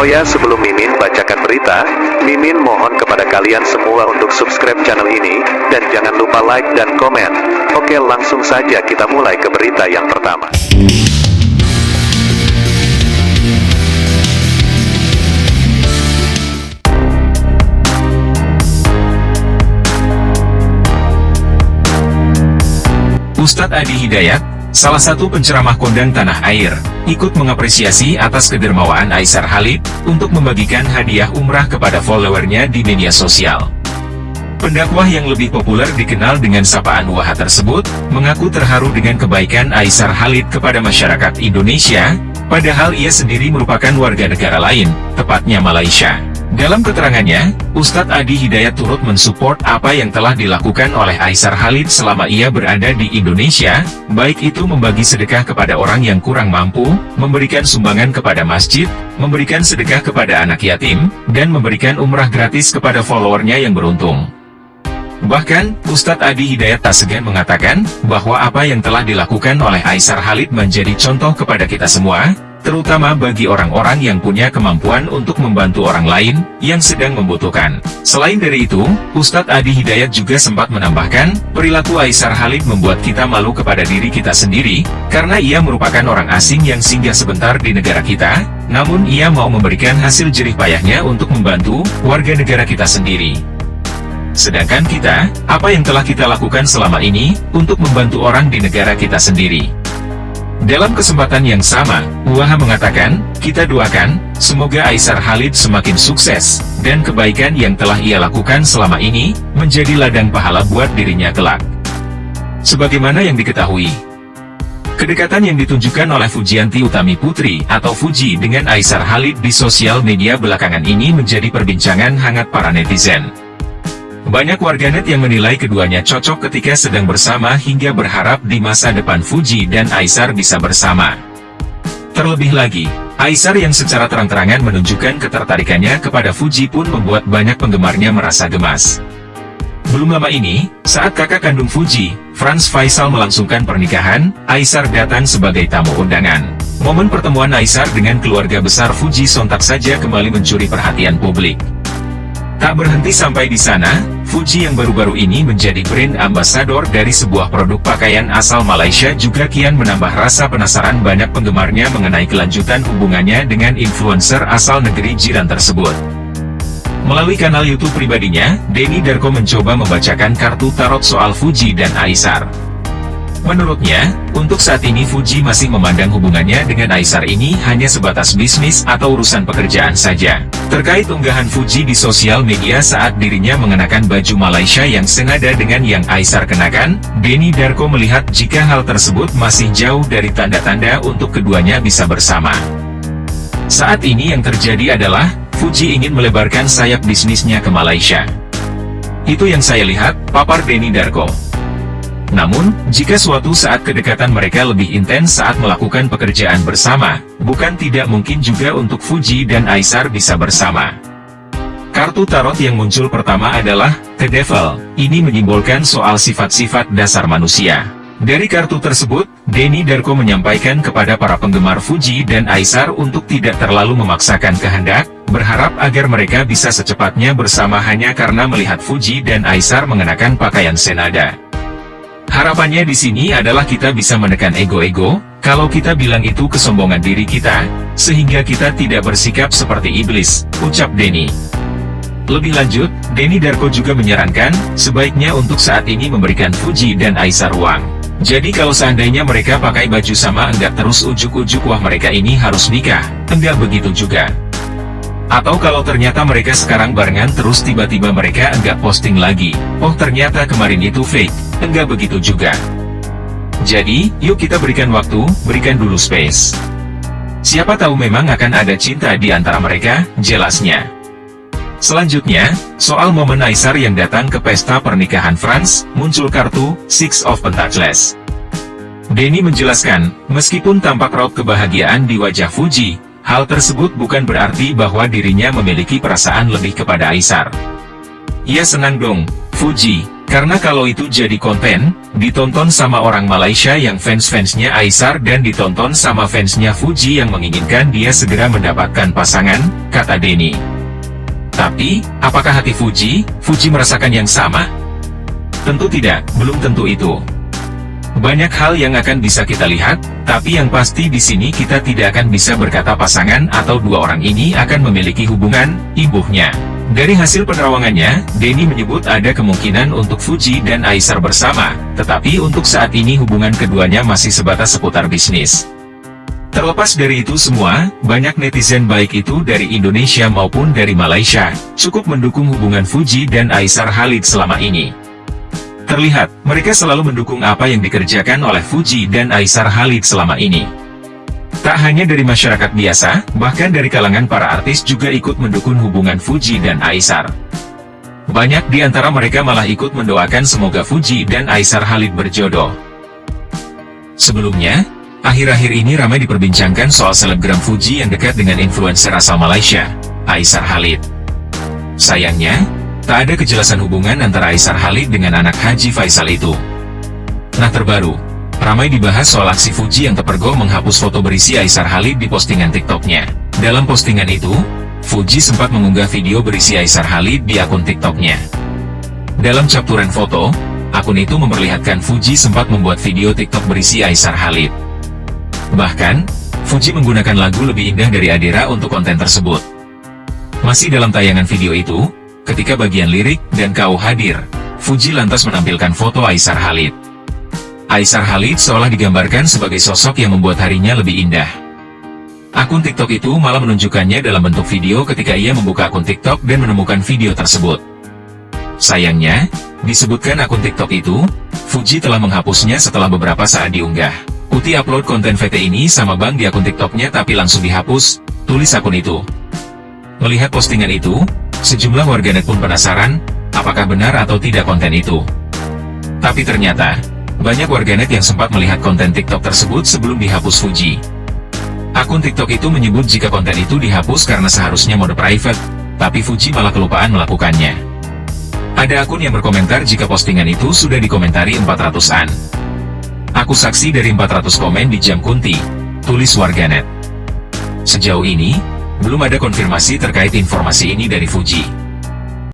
Oh ya, sebelum Mimin bacakan berita, Mimin mohon kepada kalian semua untuk subscribe channel ini, dan jangan lupa like dan komen. Oke, langsung saja kita mulai ke berita yang pertama. Ustadz Adi Hidayat, salah satu penceramah kondang tanah air, ikut mengapresiasi atas kedermawaan Aisar Khalid untuk membagikan hadiah umrah kepada followernya di media sosial. Pendakwah yang lebih populer dikenal dengan sapaan Waha tersebut, mengaku terharu dengan kebaikan Aisar Khalid kepada masyarakat Indonesia, padahal ia sendiri merupakan warga negara lain, tepatnya Malaysia. Dalam keterangannya, Ustadz Adi Hidayat turut mensupport apa yang telah dilakukan oleh Aisar Khalid selama ia berada di Indonesia, baik itu membagi sedekah kepada orang yang kurang mampu, memberikan sumbangan kepada masjid, memberikan sedekah kepada anak yatim, dan memberikan umrah gratis kepada followernya yang beruntung. Bahkan, Ustadz Adi Hidayat tak segan mengatakan bahwa apa yang telah dilakukan oleh Aisar Khalid menjadi contoh kepada kita semua, terutama bagi orang-orang yang punya kemampuan untuk membantu orang lain yang sedang membutuhkan. Selain dari itu, Ustadz Adi Hidayat juga sempat menambahkan, perilaku Aisar Khalid membuat kita malu kepada diri kita sendiri, karena ia merupakan orang asing yang singgah sebentar di negara kita, namun ia mau memberikan hasil jerih payahnya untuk membantu warga negara kita sendiri. Sedangkan kita, apa yang telah kita lakukan selama ini, untuk membantu orang di negara kita sendiri. Dalam kesempatan yang sama, Waha mengatakan, kita doakan, semoga Aisar Khalid semakin sukses, dan kebaikan yang telah ia lakukan selama ini, menjadi ladang pahala buat dirinya kelak. Sebagaimana yang diketahui, kedekatan yang ditunjukkan oleh Fujianti Utami Putri, atau Fuji dengan Aisar Khalid di sosial media belakangan ini menjadi perbincangan hangat para netizen. Banyak warganet yang menilai keduanya cocok ketika sedang bersama hingga berharap di masa depan Fuji dan Aisar bisa bersama. Terlebih lagi, Aisar yang secara terang-terangan menunjukkan ketertarikannya kepada Fuji pun membuat banyak penggemarnya merasa gemas. Belum lama ini, saat kakak kandung Fuji, Franz Faisal melangsungkan pernikahan, Aisar datang sebagai tamu undangan. Momen pertemuan Aisar dengan keluarga besar Fuji sontak saja kembali mencuri perhatian publik. Tak berhenti sampai di sana, Fuji yang baru-baru ini menjadi brand ambassador dari sebuah produk pakaian asal Malaysia juga kian menambah rasa penasaran banyak penggemarnya mengenai kelanjutan hubungannya dengan influencer asal negeri jiran tersebut. Melalui kanal YouTube pribadinya, Denny Darko mencoba membacakan kartu tarot soal Fuji dan Aisar. Menurutnya, untuk saat ini Fuji masih memandang hubungannya dengan Aisar ini hanya sebatas bisnis atau urusan pekerjaan saja. Terkait unggahan Fuji di sosial media saat dirinya mengenakan baju Malaysia yang senada dengan yang Aisar kenakan, Denny Darko melihat jika hal tersebut masih jauh dari tanda-tanda untuk keduanya bisa bersama. Saat ini yang terjadi adalah, Fuji ingin melebarkan sayap bisnisnya ke Malaysia. Itu yang saya lihat, papar Denny Darko. Namun, jika suatu saat kedekatan mereka lebih intens saat melakukan pekerjaan bersama, bukan tidak mungkin juga untuk Fuji dan Aisar bisa bersama. Kartu tarot yang muncul pertama adalah The Devil. Ini menyimbolkan soal sifat-sifat dasar manusia. Dari kartu tersebut, Denny Darko menyampaikan kepada para penggemar Fuji dan Aisar untuk tidak terlalu memaksakan kehendak, berharap agar mereka bisa secepatnya bersama hanya karena melihat Fuji dan Aisar mengenakan pakaian senada. Harapannya di sini adalah kita bisa menekan ego-ego, kalau kita bilang itu kesombongan diri kita, sehingga kita tidak bersikap seperti iblis, ucap Denny. Lebih lanjut, Denny Darko juga menyarankan, sebaiknya untuk saat ini memberikan Fuji dan Aisar ruang. Jadi kalau seandainya mereka pakai baju sama enggak terus ujuk-ujuk wah mereka ini harus nikah, enggak begitu juga. Atau kalau ternyata mereka sekarang barengan terus tiba-tiba mereka enggak posting lagi, oh ternyata kemarin itu fake, enggak begitu juga. Jadi, yuk kita berikan waktu, berikan dulu space. Siapa tahu memang akan ada cinta di antara mereka, jelasnya. Selanjutnya, soal momen Aisar yang datang ke pesta pernikahan Franz, muncul kartu Six of Pentacles. Denny menjelaskan, meskipun tampak raut kebahagiaan di wajah Fuji, hal tersebut bukan berarti bahwa dirinya memiliki perasaan lebih kepada Aisar. Ia senang dong, Fuji, Karena kalau itu jadi konten, ditonton sama orang Malaysia yang fans-fansnya Aisar dan ditonton sama fansnya Fuji yang menginginkan dia segera mendapatkan pasangan, kata Denny. Tapi, apakah hati Fuji merasakan yang sama? Tentu tidak, belum tentu itu. Banyak hal yang akan bisa kita lihat, tapi yang pasti di sini kita tidak akan bisa berkata pasangan atau dua orang ini akan memiliki hubungan, imbuhnya. Dari hasil penerawangannya, Denny menyebut ada kemungkinan untuk Fuji dan Aisar bersama, tetapi untuk saat ini hubungan keduanya masih sebatas seputar bisnis. Terlepas dari itu semua, banyak netizen baik itu dari Indonesia maupun dari Malaysia, cukup mendukung hubungan Fuji dan Aisar Khalid selama ini. Terlihat, mereka selalu mendukung apa yang dikerjakan oleh Fuji dan Aisar Khalid selama ini. Tak hanya dari masyarakat biasa, bahkan dari kalangan para artis juga ikut mendukung hubungan Fuji dan Aisar. Banyak di antara mereka malah ikut mendoakan semoga Fuji dan Aisar Khalid berjodoh. Sebelumnya, akhir-akhir ini ramai diperbincangkan soal selebgram Fuji yang dekat dengan influencer asal Malaysia, Aisar Khalid. Sayangnya, tak ada kejelasan hubungan antara Aisar Khalid dengan anak Haji Faisal itu. Nah terbaru, ramai dibahas soal aksi Fuji yang terpergok menghapus foto berisi Aisar Khalid di postingan TikToknya. Dalam postingan itu, Fuji sempat mengunggah video berisi Aisar Khalid di akun TikToknya. Dalam capturan foto, akun itu memperlihatkan Fuji sempat membuat video TikTok berisi Aisar Khalid. Bahkan, Fuji menggunakan lagu lebih indah dari Adera untuk konten tersebut. Masih dalam tayangan video itu, ketika bagian lirik dan kau hadir, Fuji lantas menampilkan foto Aisar Khalid. Aisar Khalid seolah digambarkan sebagai sosok yang membuat harinya lebih indah. Akun TikTok itu malah menunjukkannya dalam bentuk video ketika ia membuka akun TikTok dan menemukan video tersebut. Sayangnya, disebutkan akun TikTok itu, Fuji telah menghapusnya setelah beberapa saat diunggah. Uti upload konten VT ini sama Bang di akun TikToknya tapi langsung dihapus, tulis akun itu. Melihat postingan itu, sejumlah warganet pun penasaran, apakah benar atau tidak konten itu. Tapi ternyata, banyak warganet yang sempat melihat konten TikTok tersebut sebelum dihapus Fuji. Akun TikTok itu menyebut jika konten itu dihapus karena seharusnya mode private, tapi Fuji malah kelupaan melakukannya. Ada akun yang berkomentar jika postingan itu sudah dikomentari 400-an. Aku saksi dari 400 komen di jam Kunti, tulis warganet. Sejauh ini, belum ada konfirmasi terkait informasi ini dari Fuji.